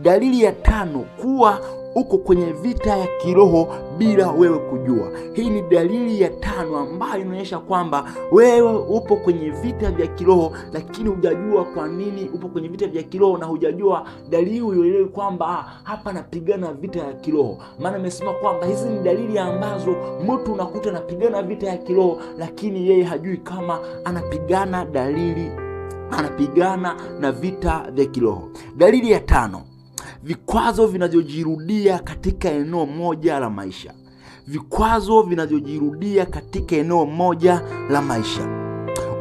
Dalili ya 5, kuwa uko kwenye vita ya kiroho bila wewe kujua. Hii ni dalili ya 5 ambayo inaonyesha kwamba wewe upo kwenye vita vya kiroho, lakini hujajua kwa nini upo kwenye vita vya kiroho, na hujajua dalili uelewe kwamba hapa napigana vita ya kiroho. Maana nimesema kwamba hizi ni dalili ambazo mtu unakuta anapigana vita ya kiroho, lakini yeye hajui kama anapigana na vita vya kiroho. Dalili ya 5, vikwazo vinavyojirudia katika eneo moja la maisha. Vikwazo vinavyojirudia katika eneo moja la maisha.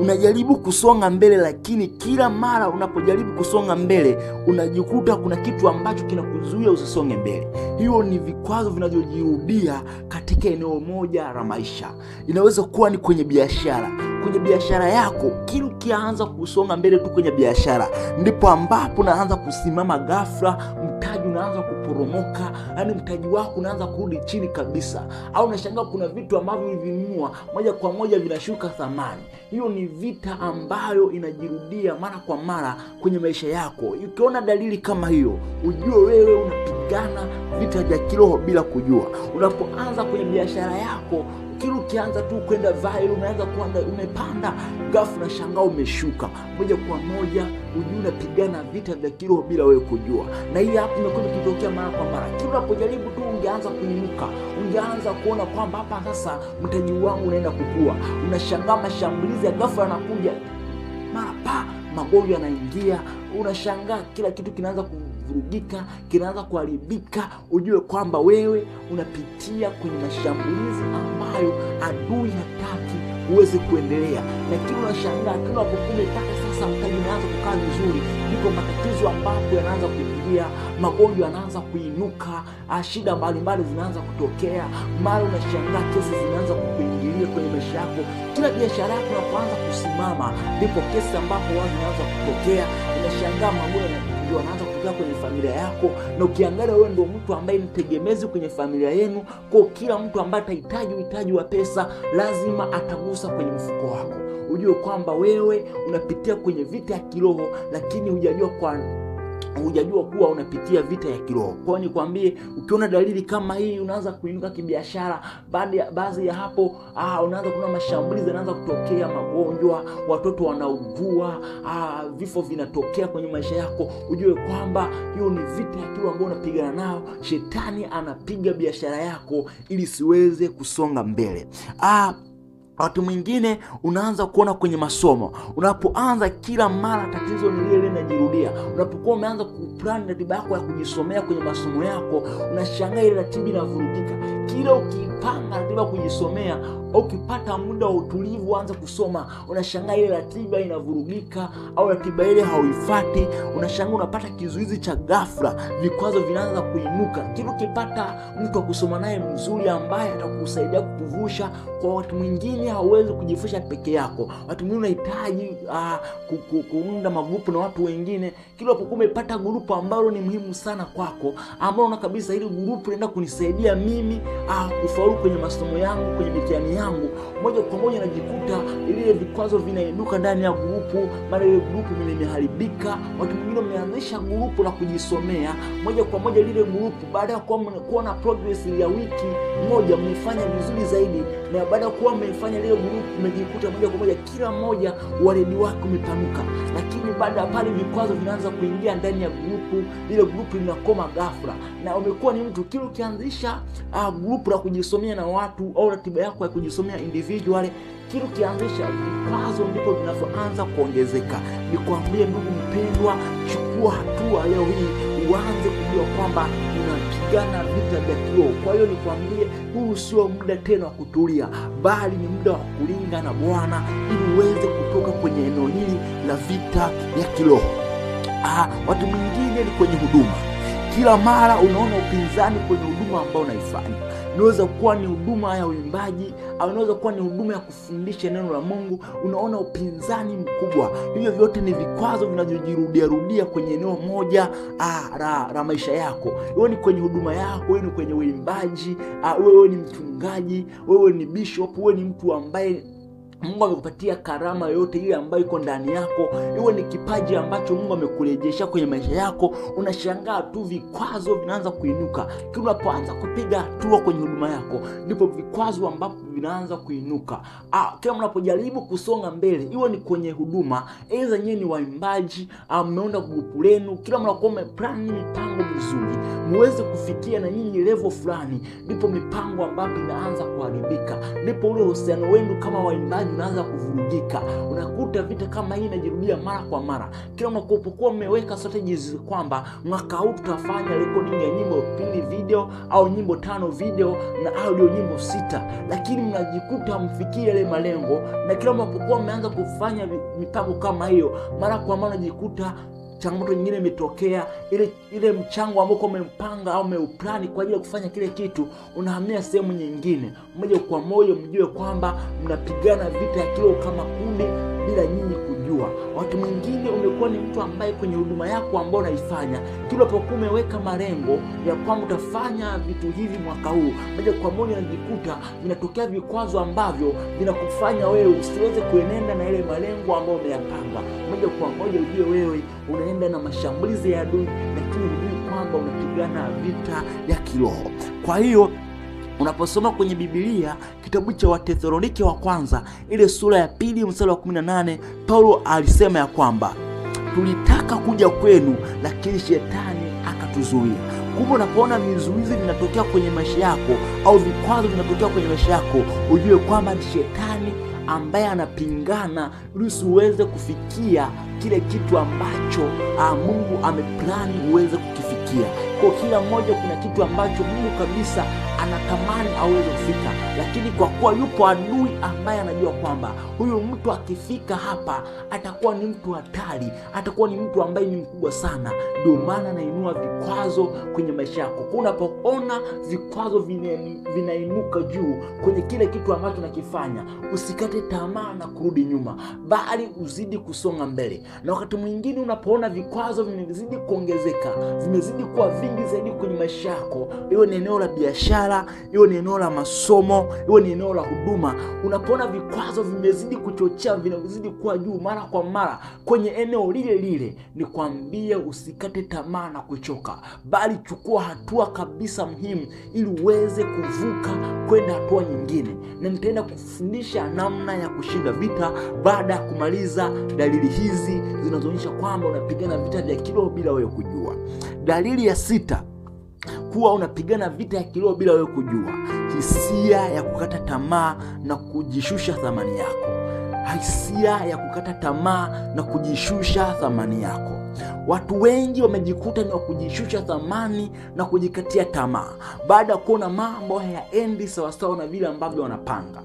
Unajaribu kusonga mbele, lakini kila mara unapojaribu kusonga mbele unajikuta kuna kitu ambacho kinakuzuia usisonge mbele. Hiyo ni vikwazo vinavyojirudia katika eneo moja la maisha. Inaweza kuwa ni kwenye biashara. Kwenye biashara yako, kila ukianza kusonga mbele tu kwenye biashara, ndipo ambapo unaanza kusimama ghafla, mtaji unaanza kuporomoka, yani mtaji wako unaanza kurudi chini kabisa. Au unashangaa kuna vitu ambavyo ulivinunua moja kwa moja vinashuka thamani. Hiyo ni vita ambayo inajirudia mara kwa mara kwenye maisha yako. Ukiona dalili kama hiyo, ujue wewe unapigana vita vya kiroho bila kujua. Unapoanza kwenye biashara yako, kila ukianza tu kwenda viral, unaanza kuanda umepanda, ghafla shangaa umeshuka. Moja kwa moja ujue unapigana vita vya kiroho bila wewe kujua. Na hii hapo imekuwa ikitokea mara kwa mara. Kila unapojaribu tu ungeanza kuinuka, ungeanza kuona kwamba hapa sasa mtaji wangu unaenda kukua, unashangaa mashambulizi ya ghafla yanakuja. Mara magonjwa yanaingia, unashangaa kila kitu kinaanza kuvurugika, kinaanza kuharibika. Ujue kwamba wewe unapitia kwenye mashambulizi ambayo adui hataki uweze kuendelea. Lakini unashangaa kila unapokuwa mpaka sasa mtaji unaanza kukaa vizuri, ndipo matatizo ambapo yanaanza kuingia, magonjwa yanaanza kuinuka, shida mbalimbali zinaanza kutokea. Mara unashangaa kesi zinaanza kukuingilia kwenye maisha yako. Kila biashara yako inapoanza kusimama, ndipo kesi ambapo watu wanaanza kutokea. Unashangaa magonjwa ndio wanaanza kutokea kwenye familia yako, na ukiangalia wewe ndio mtu ambaye ni tegemezi kwenye familia yenu. Kwa kila mtu ambaye atahitaji uhitaji wa pesa lazima atagusa kwenye mfuko wako. Ujue kwamba wewe unapitia kwenye vita ya kiroho, lakini hujajua kuwa unapitia vita ya kiroho. Kwa hiyo nikwambie, ukiona dalili kama hii, unaanza kuinuka kibiashara, baadhi ya hapo unaanza kuna mashambulizi yanaanza kutokea, magonjwa, watoto wanaugua, vifo vinatokea kwenye maisha yako, ujue kwamba hiyo ni vita ya kiroho ambayo unapigana nayo. Shetani anapiga biashara yako ili siweze kusonga mbele. Watu mwingine unaanza kuona kwenye masomo, unapoanza kila mara tatizo ni lile linajirudia. Unapokuwa umeanza kuplan ratiba yako ya kujisomea kwenye masomo yako, unashangaa ile ratiba inavurugika. Kila ukipanga ratiba ya kujisomea, ukipata muda wa utulivu anza kusoma, unashangaa ile ratiba inavurugika, au ratiba ile hauifuati. Unashangaa unapata kizuizi cha ghafla, vikwazo vinaanza kuinuka. Kila ukipata mtu wa kusoma naye mzuri ambaye atakusaidia kukuvusha, kwa watu mwingine hauwezi kujifusha peke yako. Watu mwingine unahitaji kuunda magrupu na watu wengine. Kila unapokuwa umepata grupu ambalo ni muhimu sana kwako, ambalo una kabisa hili grupu linaenda kunisaidia mimi kufaulu kwenye masomo yangu, kwenye mitihani yangu, moja kwa moja najikuta ile vikwazo vinainuka ndani ya grupu. Mara ile grupu imeharibika. Watu wengine wameanzisha grupu la kujisomea, moja kwa moja lile grupu baada ya kuwa na progress ya wiki moja mmefanya vizuri zaidi, na baada ya kuwa mmefanya lile grupu mmejikuta moja kwa moja kila mmoja waredi wake umepanuka. Lakini baada ya pale vikwazo vinaanza kuingia ndani ya grupu, lile grupu linakoma ghafla, na umekuwa ni mtu kile ukianzisha grupu la kujisomea na watu, au ratiba yako ya kujisomea individual, kile ukianzisha vikwazo ndipo vinavyoanza kuongezeka. Nikwambie ndugu mpendwa, chukua hatua leo hii, uanze kujua kwamba unapigana vita vya kiroho. Kwa hiyo nikwambie, huu sio muda tena wa kutulia, bali ni muda wa kulinga na Bwana ili uweze kutoka kwenye eneo hili la vita ya kiroho. Watu mwingine ni kwenye huduma. Kila mara unaona upinzani kwenye huduma ambao unaifanya. Inaweza kuwa ni huduma ya uimbaji, au inaweza kuwa ni huduma ya kufundisha neno la Mungu. Unaona upinzani mkubwa. Hivyo vyote ni vikwazo vinavyojirudia kwenye eneo moja la maisha yako. Wewe ni kwenye huduma yako, wewe ni kwenye uimbaji, wewe ni mchungaji, wewe ni bishop, wewe ni mtu ambaye Mungu amekupatia karama yote ile ambayo iko ndani yako, iwe ni kipaji ambacho Mungu amekurejesha kwenye maisha yako, unashangaa tu vikwazo vinaanza kuinuka. Kila unapoanza kupiga hatua kwenye huduma yako, ndipo vikwazo ambapo vinaanza kuinuka. Kila mnapojaribu kusonga mbele, iwe ni kwenye huduma, aidha nyewe ni waimbaji, mmeunda grupu lenu, kila mnakuwa mmeplan mipango mizuri muweze kufikia na nyinyi level fulani, ndipo mipango ambapo inaanza kuharibika, ndipo ule uhusiano wenu kama waimbaji unaanza kuvurugika. Unakuta vita kama hii inajirudia mara kwa mara. Kila mnapokuwa mmeweka strategies kwamba mwaka huu tutafanya recording ya nyimbo 2 video au nyimbo 5 video na audio nyimbo 6, lakini mnajikuta mfikie ile malengo, na kila mnapokuwa mmeanza kufanya mipango kama hiyo, mara kwa mara unajikuta changamoto nyingine imetokea. Ile mchango ambao umempanga au umeuplani kwa ajili ya kufanya kile kitu unahamia sehemu nyingine. Moja kwa moja mjue kwamba mnapigana vita ya kiroho kama kundi bila nyinyi kujua. Wakati mwingine umekuwa ni mtu ambaye kwenye huduma yako ambao unaifanya, kila unapokuwa umeweka malengo ya kwamba utafanya vitu hivi mwaka huu, moja kwa moja unajikuta vinatokea vikwazo ambavyo vinakufanya wewe usiweze kuenenda na ile malengo ambayo umeyapanga. Moja kwa moja ujue wewe unaenda na mashambulizi ya adui, lakini hujui kwamba unapigana vita ya kiroho. Kwa hiyo unaposoma kwenye Biblia kitabu cha Wathesalonike wa kwanza ile sura ya 2 mstari wa 18, Paulo alisema ya kwamba tulitaka kuja kwenu lakini shetani akatuzuia. Kumbe unapoona vizuizi vinatokea kwenye maisha yako au vikwazo vinatokea kwenye maisha yako, ujue kwamba ni shetani ambaye anapingana ili usiweze kufikia kile kitu ambacho Mungu ameplani uweze kukifikia. Kwa kila mmoja kuna kitu ambacho Mungu kabisa anatamani aweze kufika, lakini kwa kuwa yupo adui ambaye anajua kwamba huyu mtu akifika hapa atakuwa ni mtu hatari, atakuwa ni mtu ambaye ni mkubwa sana, ndio maana anainua vikwazo kwenye maisha yako. Kwa unapoona vikwazo vinainuka juu kwenye kile kitu ambacho unakifanya, usikate tamaa na kurudi nyuma, bali uzidi kusonga mbele. Na wakati mwingine unapoona vikwazo vimezidi kuongezeka, vimezidi kuwa vingi zaidi kwenye maisha yako, iwe ni eneo la biashara, iwe ni eneo la masomo, iwe ni eneo la huduma, unapoona vikwazo vimezidi kuchochea, vinazidi kuwa juu mara kwa mara kwenye eneo lile lile, ni kuambia usikate tamaa na kuchoka, bali chukua hatua kabisa muhimu ili uweze kuvuka kwenda hatua nyingine. Na nitaenda kufundisha namna ya kushinda vita baada ya kumaliza dalili hizi zinazoonyesha kwamba unapigana vita vya kiroho bila wewe kujua. Dalili ya 6, kuwa unapigana vita ya kiroho bila wewe kujua: hisia ya kukata tamaa na kujishusha thamani yako. Hisia ya kukata tamaa na kujishusha thamani yako. Watu wengi wamejikuta ni wa kujishusha thamani na kujikatia tamaa baada ya kuona mambo hayaendi sawasawa na vile ambavyo wanapanga.